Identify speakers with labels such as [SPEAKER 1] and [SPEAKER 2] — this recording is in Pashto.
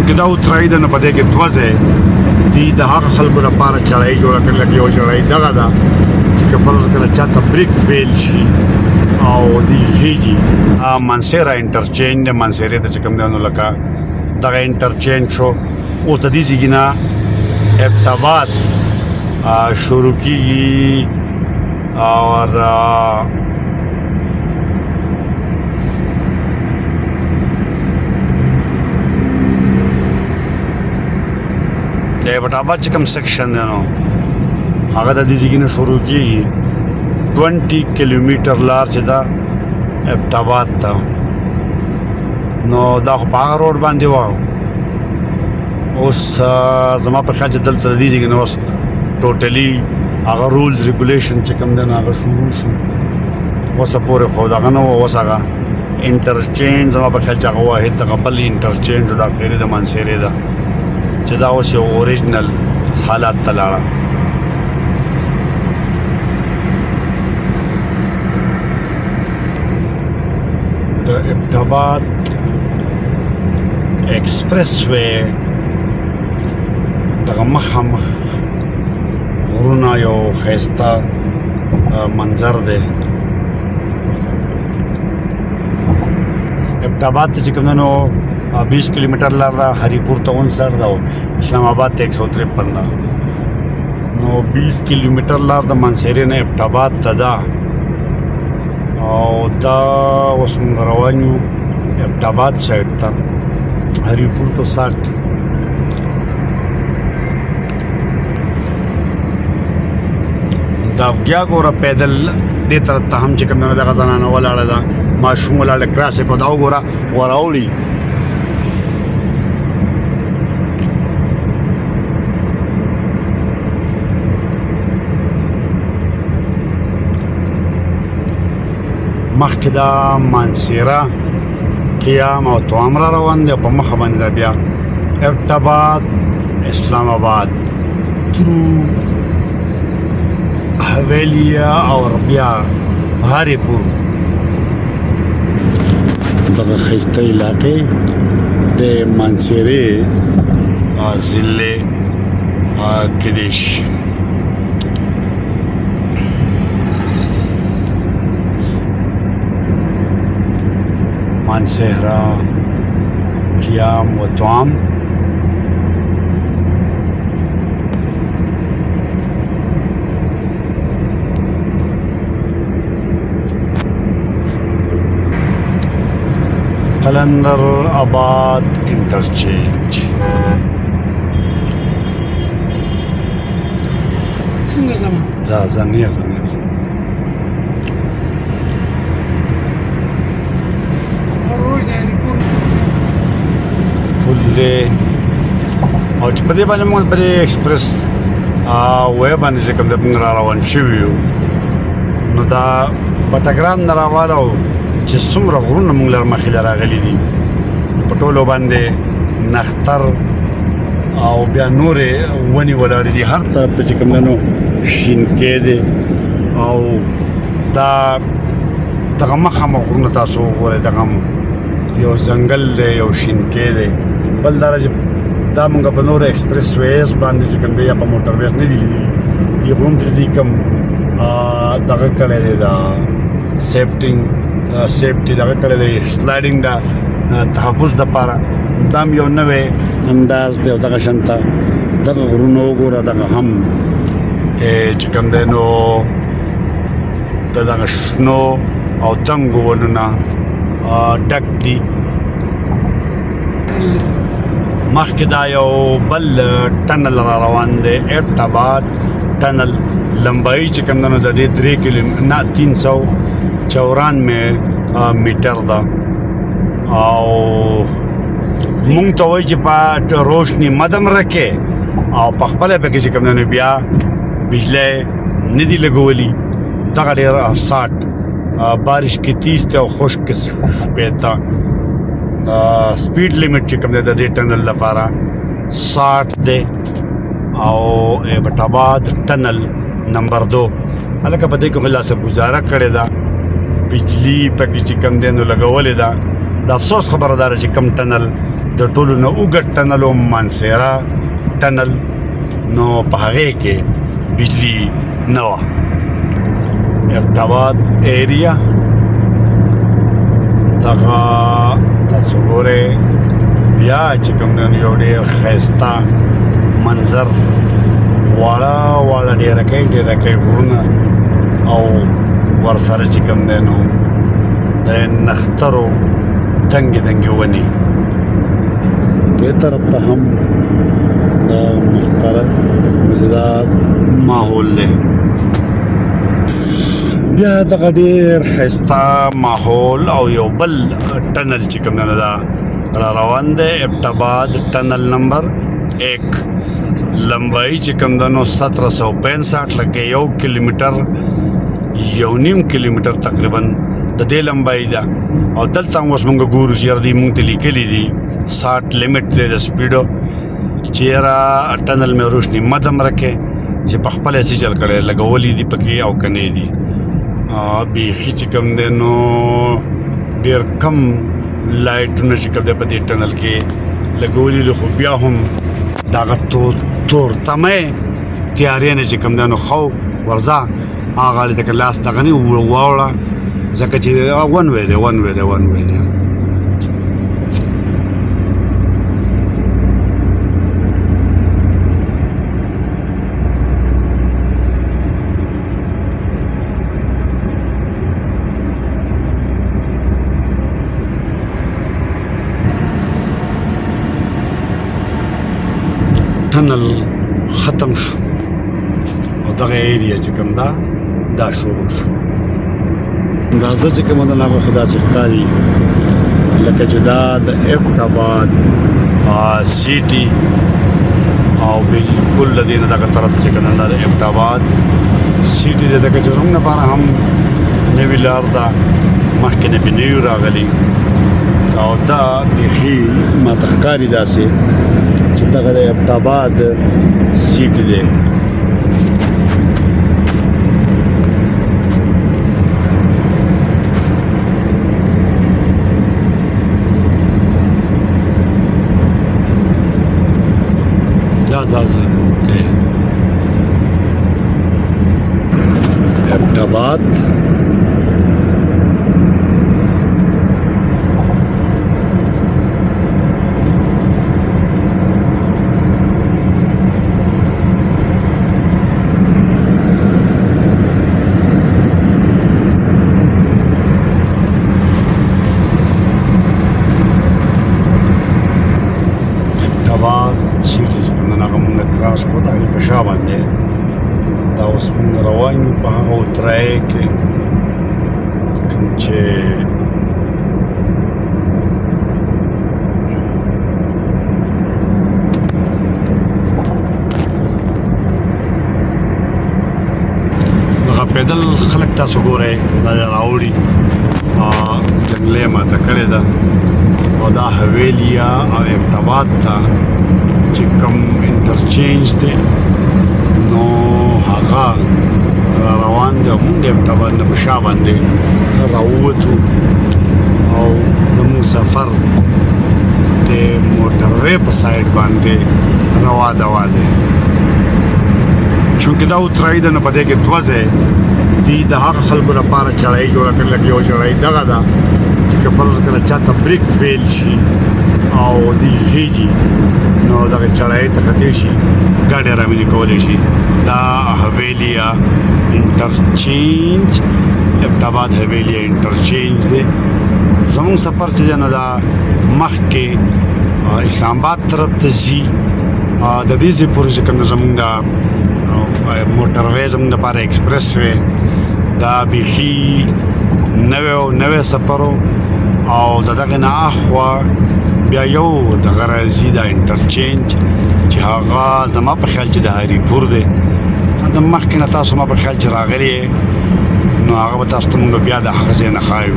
[SPEAKER 1] کې دا وترای ده نو په دې کې دوه ځای دي د هغه خلکو لپاره چړای جوړه کړل کې یو چړای دغه ده چې کله چاته بریک فیل شي او دی خېږي منصیره انټرچینج د منصیرې ته چې کوم دی نو لکه دغه انټرچینج شو اوس د دې ځای نه ابتابات شروع کیږي اور د ابتابات چې کوم سیکشن دی نو هغه د دې ځای نه شروع کیږي 20 کیلومتر لار چې دا ابتابات ته نو دا خو په هغه روډ باندې و اوس زما په خیال چې دلته د دې ځای نه اوس ټوټلی هغه رولز ریګولیشن چې کوم دی نو هغه شروع شو اوسه پورې خو دغه نه و اوس هغه انټرچینج زما په خیال چې هغه واحد دغه بل انټرچینج د اخرې د منصیرې ده چې دا اوس یو اوریجنل حالات ته لاړه د ابتابات ایکسپریس وے دغه مخامخ غرونه یو ښایسته منظر دی ابتابات ته چې کوم دی نو 20 کیلومتر لار ده هریپور ته 59 ده اسلام آباد ته 153 ده نو 20 کیلومتر لار د منصیرې نه ابتابات ته ده او دا اوس موږ روان یو ابتابات سایډ ته هریپور ته 60 دا بیا ګوره پیدل دې طرف ته هم چې کوم نه دغه زنانه ولاړه ده ماشوم ولاړه کراسې په دا وګوره وراوړي مخکې دا منصیره قیام او توام را روان دی په مخه باندې بیا ابتابات اسلام آباد ترو حویلیه اور بیا هریپور دغه ښایسته علاقې د منصیرې ضلع کې دی منصیره قیام و توام قلندر آباد انټرچینج
[SPEAKER 2] څنګه زما
[SPEAKER 1] زنیخ پل دی او چې په دې باندې موږ په ایکسپریس وې باندې چې کوم د موږ را روان شوي یو نو دا بټګرام نه راوالو چې څومره غرونه موږ لر مخې له راغلي دي په ټولو باندې نختر او بیا نورې ونې ولاړې دي هر طرف ته چې کوم نو شینکې دی او دا دغه مخامخ غرونه تاسو وګورئ دغه یو ځنګل دی یو شینکې دی بل درجه دا موږ په نور ایکسپریس ویز باندې چې کوم دی یا په موټر ویز نه دي لیدلي دي غرونه چې دي کوم دغه کلی دی دا سیفټي دغه کلی دی سلایډینګ دا تحفظ دپاره دا هم یو نوی انداز دی او دغه شانته دغه غرونه وګوره دغه هم چې کوم دی نو دغه شنو او دنګو ونونه ډک دي مخکې دا یو بل ټنل را روان دی ابتابات ټنل لمبایي چې کوم دی د دې 3 کیلومتر نه 394 میټر ده او مونږ ته وایي چې په روشني مدم رکې او په خپله پکې چې کوم دی بیا بجلی نه دي لګولي دغه ډېر 60 بارش کې 30 ته او خشک کې 50 سپیډ لیمټ چې کوم دی د دې ټنل لپاره 60 دی او ابتابات ټنل نمبر 2 هلکه په دې کې خلاصه گزاره کړې ده بجلی پکې چې کوم دی نو لګولې ده د افسوس خبره ده چې کوم ټنل د ټولو نه اوږد ټنل و مانسیرا ټنل، نو په هغې کې بجلی نه وه. ارتباط ایریا دغه تاسو ګورئ بیا چې کوم دی یو ډېر ښایسته منظر، واړه واړه ډېرکۍ غرونه او ورسره چې کوم دی نو د نښترو دنګې ونې. دې طرف ته هم د مختلف مزیدار ماحول دی. بیا دغه ډېر ښایسته ماحول او یو بل ټنل چې کوم دی نو دا را روان دی. ابټاباد ټنل نمبر 1 لمبائی چې کوم دی نو 1765 لکه 1 کیلومیټر 1.5 کیلومیټر تقریبا د دې لمبائی ده. او دلته هم اوس موږ ګورو چې یاره دوی موږ ته لیکلي دي 60 لیمټ دی د سپیډو، چې یاره ټنل مې روشني مدم رکې چې په خپله یې چل کړی لګولي دي پکې او که نه دي. بیخي چې کوم دی نو ډېر کم لایټونه چې کوم دی په دې ټنل کې لګولي دي، خو بیا هم د هغه تورتمۍ تیارې نه چې کوم دی نو ښه ورځه هغه غاړې ته که لاس دغه نه واوړه، ځکه چې ون وی دی. ټنل ختم شو او دغه ایریا چې کوم دا شروع شو. اندازه چې کومه ده هغه خو داسې ښکاري لکه چې دا د ابټاباد سیټي او بالکل له دې نه دغه طرف ته چې کوم دا د ابټاباد سیټي دی، ځکه چې زموږ لپاره هم نوې لار ده، مخکې نه پې نه یو راغلي. او دا بیخي ماته ښکاري داسې چې دغه د ابټاباد سیټي دی. Okay. ابټاباد سیټي چې کوم هغه مونږ کراس کړو د هغې په شا باندې دا اوس مونږ روان یو په هغه اترایې کې کوم چې دغه پیدل خلک تاسو ګورئ دا راوړي جنګلې ماته کړې ده او دا حویلیا او ابټاباد ته چې کوم انټرچینج دی نو هغه را روان دی. موږ د ابټاباد نه په شا باندې راووتو او زموږ سفر د موټروې په سایډ باندې روا دوا دی. چونکې دا اترایي ده نو په دې کې دوه ځای دي د هغه خلکو لپاره چړۍ جوړه کړې، لکه یو چړۍ دغه ده چې که فرض کړه چاته بریک فیل شي او دی خیجي نو دغه چړۍ ته ختې شي ګاډی رامنې کولی شي. دا حویلیا انټرچینج ابټاباد حویلیا انټرچینج دی. زموږ سفر چې دی نو دا مخکې اسلام آباد طرف ته ځي. د دې ځای پورې چې کوم زموږ دا موټروې زموږ دپاره ایکسپریس وې دا بیخي نوی سفر او د دغې نه اخوا بیا یو دغه راځي دا انټرچینج چې هغه زما په خیال چې د هری پور دی. د مخکې نه تاسو ما په خیال چې راغلی نو هغه به تاسو ته مونږ بیا د هغه ځای نه ښایو.